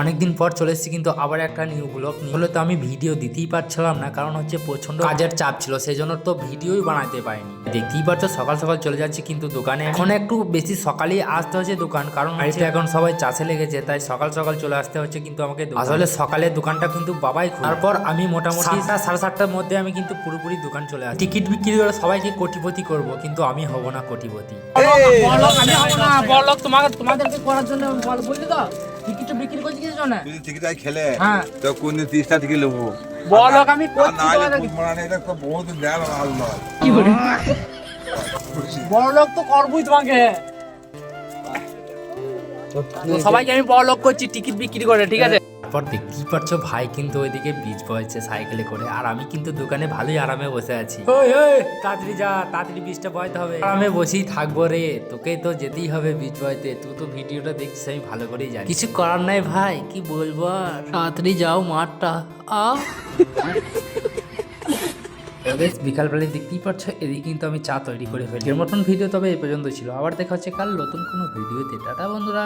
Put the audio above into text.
অনেকদিন পর চলে এসেছি কিন্তু আবার একটা নিউ ব্লগ নিয়ে। হলে তো আমি ভিডিও দিতেই পারছিলাম না, কারণ হচ্ছে প্রচন্ড কাজের চাপ ছিল, সেই জন্য তো ভিডিওই বানাতে পারিনি। দেখতেই পাচ্ছ সকাল সকাল চলে যাচ্ছি কিন্তু দোকানে। এখন একটু বেশি সকালেই আসতে হচ্ছে দোকান, কারণ বাড়িতে এখন সবাই চাষে লেগেছে, তাই সকাল সকাল চলে আসতে হচ্ছে কিন্তু আমাকে। আসলে সকালে দোকানটা কিন্তু বাবাই খুলে। তারপর আমি মোটামুটি 7:30-7:30টার মধ্যে আমি কিন্তু পুরোপুরি দোকান চলে আসি। টিকিট বিক্রি করে সবাইকে কোটিপতি করব, কিন্তু আমি হব না কোটিপতি। তোমাদেরকে করার জন্য বললি তো টিকিট বিক্রি করছি কিছু জন্য টিকিট খেলে হ্যাঁ তো কোন 30টা টিকিট নেবো বলক আমি করছি বহুত দেয় আল্লাহ কি করে বড় লোক তো করবই তোমাকে। তো সবাইকে আমি বড় লোক করছি টিকিট বিক্রি করে, ঠিক আছে। তারপর দেখতেই পাচ্ছ ভাই কিন্তু ওইদিকে বীজ বয়েছে সাইকেলে করে, আর আমি কিন্তু দোকানে ভালোই আরামে বসে আছি। ওই ওই তাড়াতাড়ি যা, তাড়াতাড়ি বীজটা বয়তে হবে। আরামে বসেই থাকবো রে, তোকে তো যেতেই হবে বীজ বয়তে। তুই তো ভিডিওটা দেখছিস, আমি ভালো করেই জানি। কিছু করার নাই ভাই, কি বলবো আর। তাড়াতাড়ি যাও মাঠটা বেশ বিকালবেলায় দেখতেই পাচ্ছ এদিকে কিন্তু আমি চা তৈরি করে ফেলি। এর মতন ভিডিও তবে এই পর্যন্ত ছিল। আবার দেখা হচ্ছে কাল নতুন কোনো ভিডিওতে। টাটা বন্ধুরা।